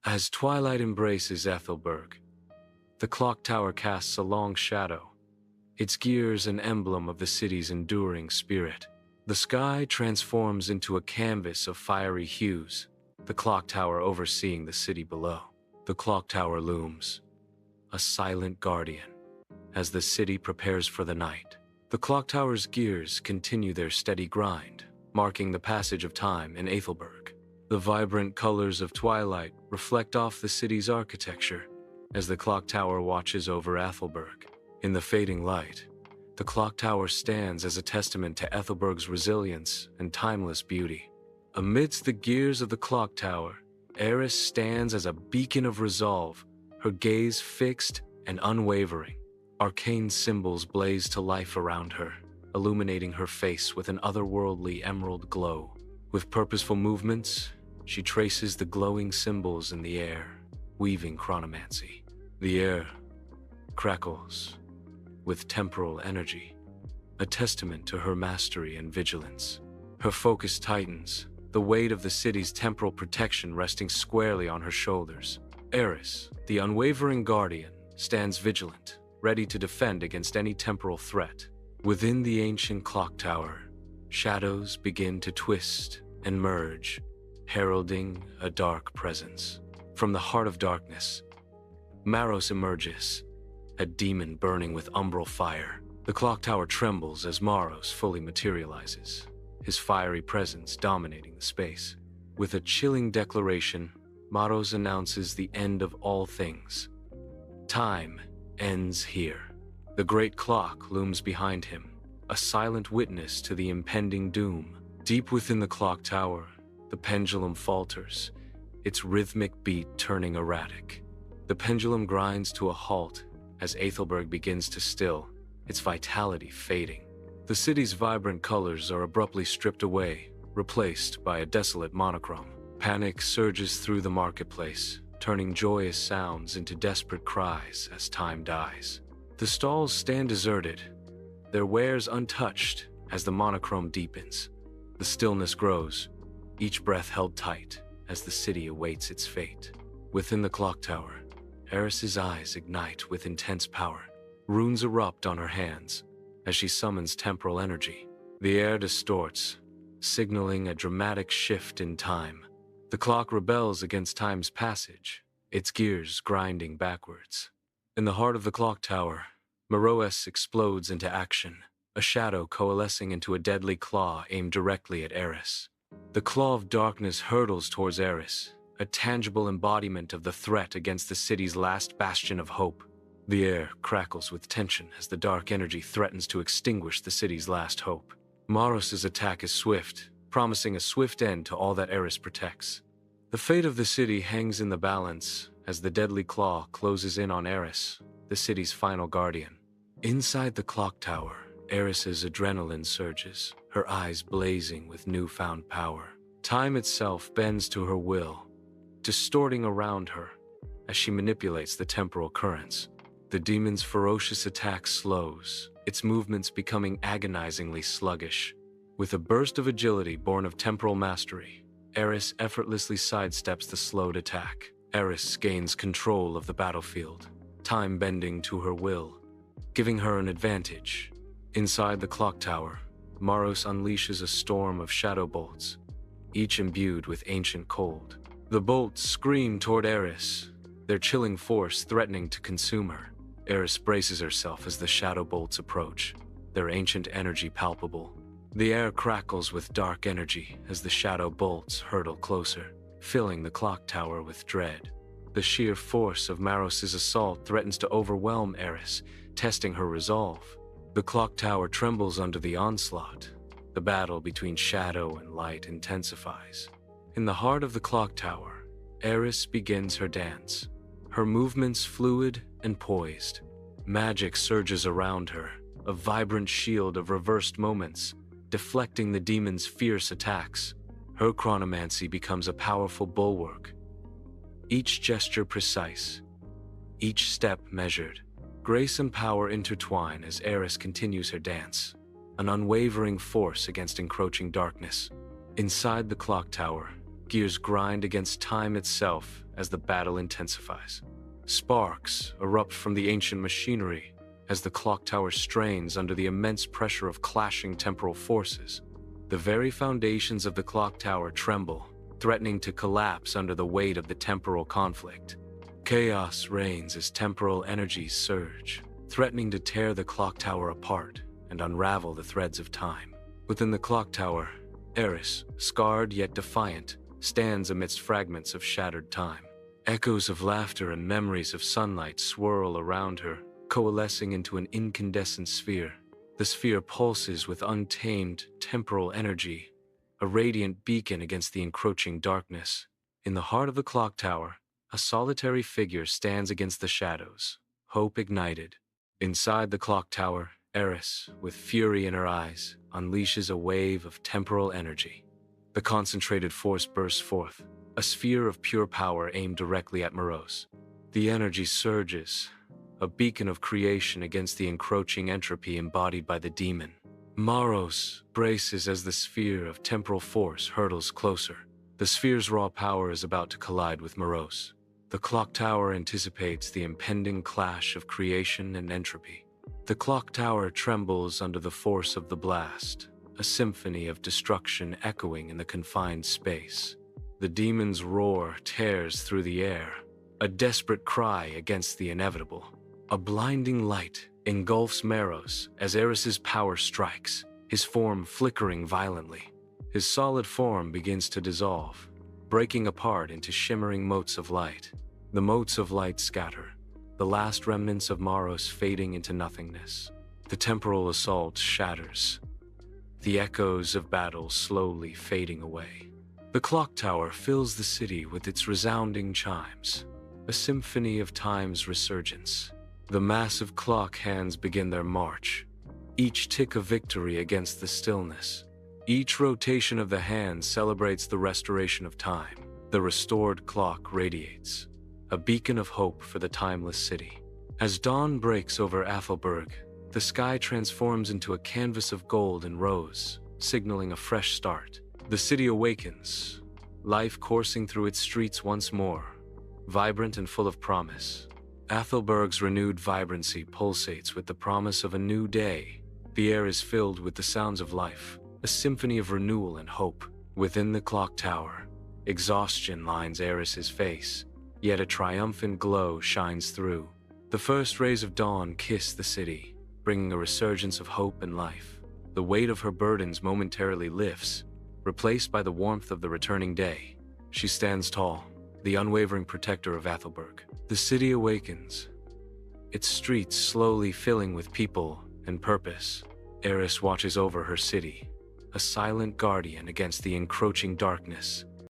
As twilight embraces Aethelburg, the clock tower casts a long shadow, its gears an emblem of the city's enduring spirit. The sky transforms into a canvas of fiery hues, the clock tower overseeing the city below. The clock tower looms, a silent guardian, as the city prepares for the night. The clock tower's gears continue their steady grind, marking the passage of time in Aethelburg. The vibrant colors of twilight reflect off the city's architecture as the clock tower watches over Aethelburg. In the fading light, the clock tower stands as a testament to Aethelburg's resilience and timeless beauty. Amidst the gears of the clock tower, Eris stands as a beacon of resolve, her gaze fixed and unwavering. Arcane symbols blaze to life around her, illuminating her face with an otherworldly emerald glow. With purposeful movements, she traces the glowing symbols in the air, weaving chronomancy. The air crackles with temporal energy, a testament to her mastery and vigilance. Her focus tightens, the weight of the city's temporal protection resting squarely on her shoulders. Eris, the unwavering guardian, stands vigilant, ready to defend against any temporal threat. Within the ancient clock tower, shadows begin to twist and merge, heralding a dark presence. From the heart of darkness, Maros emerges, a demon burning with umbral fire. The clock tower trembles as Maros fully materializes, his fiery presence dominating the space. With a chilling declaration, Maros announces the end of all things. Time ends here. The great clock looms behind him, a silent witness to the impending doom. Deep within the clock tower, the pendulum falters, its rhythmic beat turning erratic. The pendulum grinds to a halt as Aethelburg begins to still, its vitality fading. The city's vibrant colors are abruptly stripped away, replaced by a desolate monochrome. Panic surges through the marketplace, turning joyous sounds into desperate cries as time dies. The stalls stand deserted, their wares untouched as the monochrome deepens. The stillness grows, each breath held tight as the city awaits its fate. Within the clock tower, Eris's eyes ignite with intense power. Runes erupt on her hands as she summons temporal energy. The air distorts, signaling a dramatic shift in time. The clock rebels against time's passage, its gears grinding backwards. In the heart of the clock tower, Maros explodes into action, a shadow coalescing into a deadly claw aimed directly at Eris. The claw of darkness hurtles towards Eris, a tangible embodiment of the threat against the city's last bastion of hope. The air crackles with tension as the dark energy threatens to extinguish the city's last hope. Maros's attack is swift, promising a swift end to all that Eris protects. The fate of the city hangs in the balance as the deadly claw closes in on Eris, the city's final guardian. Inside the clock tower, Eris's adrenaline surges, her eyes blazing with newfound power. Time itself bends to her will, distorting around her as she manipulates the temporal currents. The demon's ferocious attack slows, its movements becoming agonizingly sluggish. With a burst of agility born of temporal mastery, Eris effortlessly sidesteps the slowed attack. Eris gains control of the battlefield, time bending to her will, giving her an advantage. Inside the clock tower, Maros unleashes a storm of shadow bolts, each imbued with ancient cold. The bolts scream toward Eris, their chilling force threatening to consume her. Eris braces herself as the shadow bolts approach, their ancient energy palpable. The air crackles with dark energy as the shadow bolts hurtle closer, filling the clock tower with dread. The sheer force of Maros's assault threatens to overwhelm Eris, testing her resolve. The clock tower trembles under the onslaught. The battle between shadow and light intensifies. In the heart of the clock tower, Eris begins her dance, her movements fluid and poised. Magic surges around her, a vibrant shield of reversed moments, deflecting the demon's fierce attacks. Her chronomancy becomes a powerful bulwark, each gesture precise, each step measured. Grace and power intertwine as Eris continues her dance, an unwavering force against encroaching darkness. Inside the clock tower, gears grind against time itself as the battle intensifies. Sparks erupt from the ancient machinery as the clock tower strains under the immense pressure of clashing temporal forces. The very foundations of the clock tower tremble, threatening to collapse under the weight of the temporal conflict. Chaos reigns as temporal energies surge, threatening to tear the clock tower apart and unravel the threads of time. Within the clock tower, Eris, scarred yet defiant, stands amidst fragments of shattered time. Echoes of laughter and memories of sunlight swirl around her, coalescing into an incandescent sphere. The sphere pulses with untamed temporal energy, a radiant beacon against the encroaching darkness. In the heart of the clock tower, a solitary figure stands against the shadows, hope ignited. Inside the clock tower, Eris, with fury in her eyes, unleashes a wave of temporal energy. The concentrated force bursts forth, a sphere of pure power aimed directly at Morose. The energy surges, a beacon of creation against the encroaching entropy embodied by the demon. Morose braces as the sphere of temporal force hurtles closer. The sphere's raw power is about to collide with Morose. The clock tower anticipates the impending clash of creation and entropy. The clock tower trembles under the force of the blast, a symphony of destruction echoing in the confined space. The demon's roar tears through the air, a desperate cry against the inevitable. A blinding light engulfs Morose as Eris's power strikes, his form flickering violently. His solid form begins to dissolve, breaking apart into shimmering motes of light. The motes of light scatter, the last remnants of Morose fading into nothingness. The temporal assault shatters, the echoes of battle slowly fading away. The clock tower fills the city with its resounding chimes, a symphony of time's resurgence. The massive clock hands begin their march, each tick of victory against the stillness. Each rotation of the hands celebrates the restoration of time. The restored clock radiates, a beacon of hope for the timeless city. As dawn breaks over Aethelburg, the sky transforms into a canvas of gold and rose, signaling a fresh start. The city awakens, life coursing through its streets once more, vibrant and full of promise. Aethelburg's renewed vibrancy pulsates with the promise of a new day. The air is filled with the sounds of life, a symphony of renewal and hope. Within the clock tower, exhaustion lines Eris's face, yet a triumphant glow shines through. The first rays of dawn kiss the city, bringing a resurgence of hope and life. The weight of her burdens momentarily lifts, replaced by the warmth of the returning day. She stands tall, the unwavering protector of Aethelburg. The city awakens, its streets slowly filling with people and purpose. Eris watches over her city, a silent guardian against the encroaching darkness.